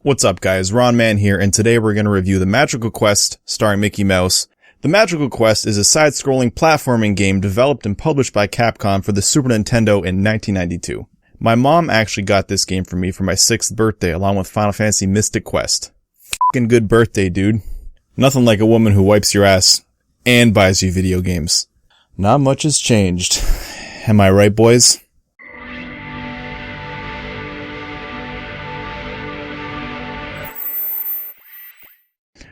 What's up guys, RonMan here, and today we're going to review The Magical Quest starring Mickey Mouse. The Magical Quest is a side-scrolling platforming game developed and published by Capcom for the Super Nintendo in 1992. My mom actually got this game for me for my 6th birthday along with Final Fantasy Mystic Quest. F***ing good birthday, dude. Nothing like a woman who wipes your ass and buys you video games. Not much has changed. Am I right, boys?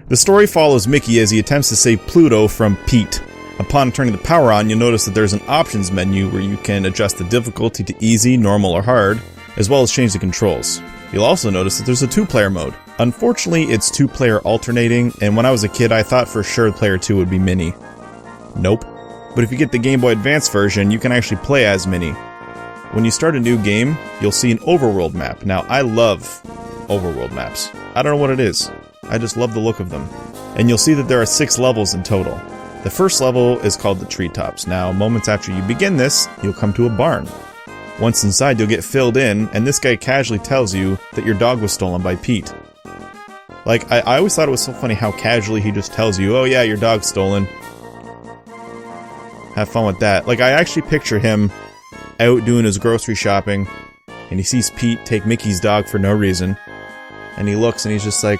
The story follows Mickey as he attempts to save Pluto from Pete. Upon turning the power on, you'll notice that there's an options menu where you can adjust the difficulty to easy, normal, or hard, as well as change the controls. You'll also notice that there's a 2-player mode. Unfortunately, it's 2-player alternating, and when I was a kid I thought for sure player 2 would be Minnie. Nope. But if you get the Game Boy Advance version, you can actually play as Minnie. When you start a new game, you'll see an overworld map. Now, I love overworld maps. I don't know what it is. I just love the look of them. And you'll see that there are 6 levels in total. The first level is called the Treetops. Now, moments after you begin this, you'll come to a barn. Once inside, you'll get filled in, and this guy casually tells you that your dog was stolen by Pete. Like, I always thought it was so funny how casually he just tells you, oh yeah, your dog's stolen. Have fun with that. Like, I actually picture him out doing his grocery shopping, and he sees Pete take Mickey's dog for no reason, and he looks and he's just like,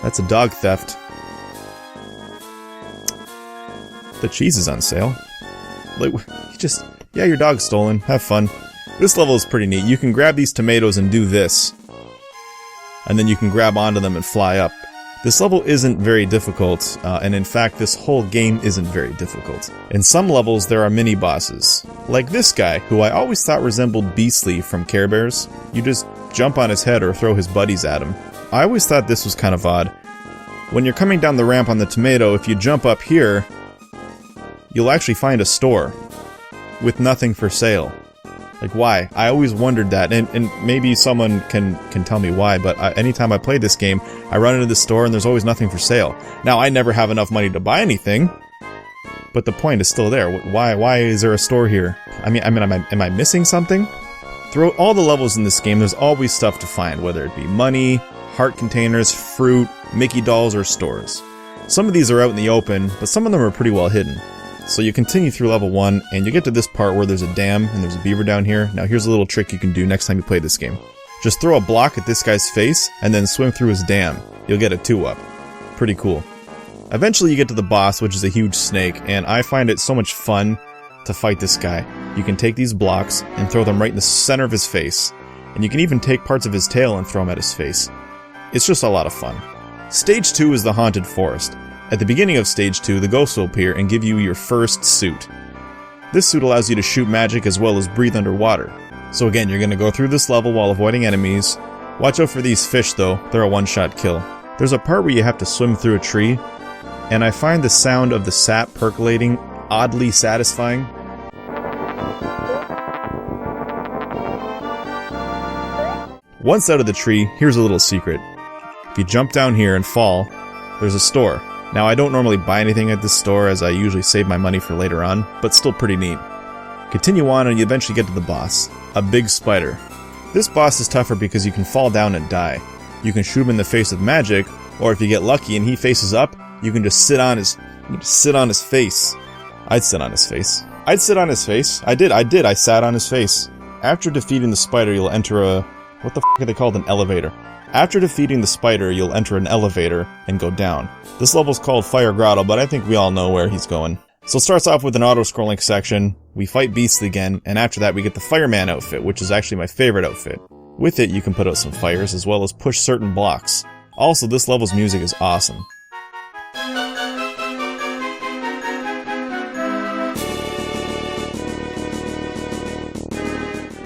that's a dog theft. The cheese is on sale. Like, yeah, your dog's stolen. Have fun. This level is pretty neat. You can grab these tomatoes and do this. And then you can grab onto them and fly up. This level isn't very difficult, and in fact, this whole game isn't very difficult. In some levels, there are mini-bosses. Like this guy, who I always thought resembled Beastly from Care Bears. You just jump on his head or throw his buddies at him. I always thought this was kind of odd. When you're coming down the ramp on the tomato, if you jump up here, you'll actually find a store with nothing for sale. Like, why? I always wondered that, and maybe someone can tell me why, but anytime I play this game, I run into the store and there's always nothing for sale. Now, I never have enough money to buy anything, but the point is still there. Why is there a store here? I mean, am I missing something? Throughout all the levels in this game, there's always stuff to find, whether it be money, heart containers, fruit, Mickey dolls, or stores. Some of these are out in the open, but some of them are pretty well hidden. So you continue through level 1, and you get to this part where there's a dam, and there's a beaver down here. Now here's a little trick you can do next time you play this game. Just throw a block at this guy's face, and then swim through his dam. You'll get a 2-up. Pretty cool. Eventually you get to the boss, which is a huge snake, and I find it so much fun to fight this guy. You can take these blocks and throw them right in the center of his face, and you can even take parts of his tail and throw them at his face. It's just a lot of fun. Stage 2 is the Haunted Forest. At the beginning of Stage 2, the ghosts will appear and give you your first suit. This suit allows you to shoot magic as well as breathe underwater. So again, you're going to go through this level while avoiding enemies. Watch out for these fish though, they're a one-shot kill. There's a part where you have to swim through a tree, and I find the sound of the sap percolating oddly satisfying. Once out of the tree, here's a little secret. If you jump down here and fall, there's a store. Now, I don't normally buy anything at this store as I usually save my money for later on, but still pretty neat. Continue on and you eventually get to the boss, a big spider. This boss is tougher because you can fall down and die. You can shoot him in the face with magic, or if you get lucky and he faces up, you can just sit on his face. I'd sit on his face. I'd sit on his face. I sat on his face. After defeating the spider, you'll enter a... what the f*** are they called? An elevator. After defeating the spider, you'll enter an elevator and go down. This level's called Fire Grotto, but I think we all know where he's going. So it starts off with an auto-scrolling section, we fight Beastly again, and after that we get the Fireman outfit, which is actually my favorite outfit. With it, you can put out some fires, as well as push certain blocks. Also, this level's music is awesome.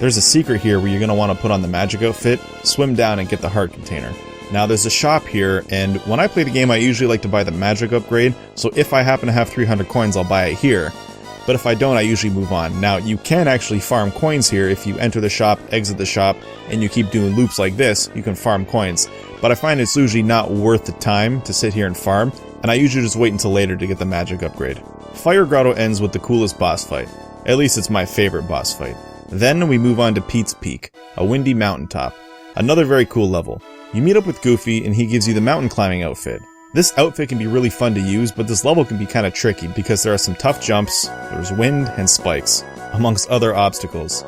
There's a secret here where you're going to want to put on the magic outfit, swim down and get the heart container. Now there's a shop here, and when I play the game I usually like to buy the magic upgrade, so if I happen to have 300 coins I'll buy it here. But if I don't, I usually move on. Now you can actually farm coins here if you enter the shop, exit the shop, and you keep doing loops like this, you can farm coins. But I find it's usually not worth the time to sit here and farm, and I usually just wait until later to get the magic upgrade. Fire Grotto ends with the coolest boss fight. At least it's my favorite boss fight. Then we move on to Pete's Peak, a windy mountaintop. Another very cool level. You meet up with Goofy and he gives you the mountain climbing outfit. This outfit can be really fun to use, but this level can be kinda tricky because there are some tough jumps, there's wind, and spikes, amongst other obstacles.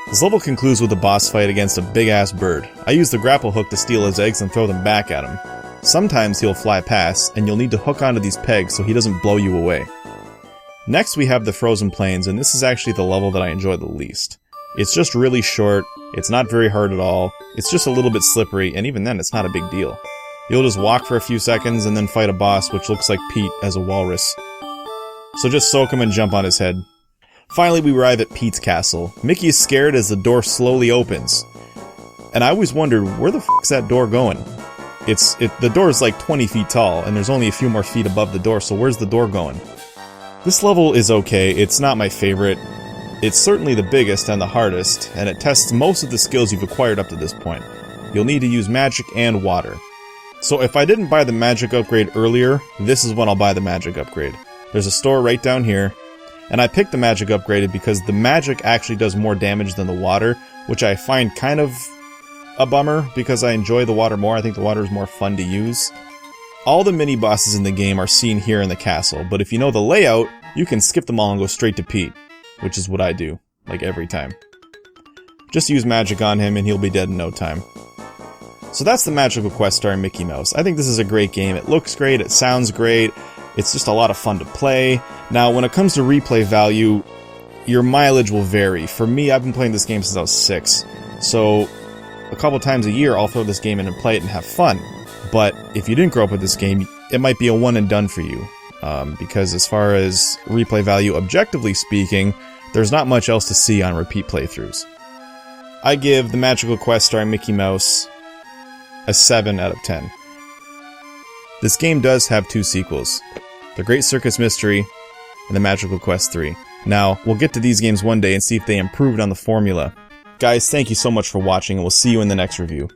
This level concludes with a boss fight against a big-ass bird. I use the grapple hook to steal his eggs and throw them back at him. Sometimes he'll fly past, and you'll need to hook onto these pegs so he doesn't blow you away. Next we have the Frozen Plains, and this is actually the level that I enjoy the least. It's just really short, it's not very hard at all, it's just a little bit slippery, and even then it's not a big deal. You'll just walk for a few seconds and then fight a boss which looks like Pete as a walrus. So just soak him and jump on his head. Finally we arrive at Pete's castle. Mickey is scared as the door slowly opens. And I always wondered, where the f***'s that door going? The door is like 20 feet tall, and there's only a few more feet above the door, so where's the door going? This level is okay, it's not my favorite. It's certainly the biggest and the hardest, and it tests most of the skills you've acquired up to this point. You'll need to use magic and water. So if I didn't buy the magic upgrade earlier, this is when I'll buy the magic upgrade. There's a store right down here, and I picked the magic upgrade because the magic actually does more damage than the water, which I find kind of a bummer because I enjoy the water more. I think the water is more fun to use. All the mini-bosses in the game are seen here in the castle, but if you know the layout, you can skip them all and go straight to Pete, which is what I do, like every time. Just use magic on him and he'll be dead in no time. So that's the Magical Quest starring Mickey Mouse. I think this is a great game. It looks great, it sounds great, it's just a lot of fun to play. Now, when it comes to replay value, your mileage will vary. For me, I've been playing this game since I was 6, so a couple times a year I'll throw this game in and play it and have fun. But if you didn't grow up with this game, it might be a one and done for you. Because as far as replay value, objectively speaking, there's not much else to see on repeat playthroughs. I give the Magical Quest starring Mickey Mouse a 7 out of 10. This game does have 2 sequels, The Great Circus Mystery and The Magical Quest 3. Now, we'll get to these games one day and see if they improved on the formula. Guys, thank you so much for watching, and we'll see you in the next review.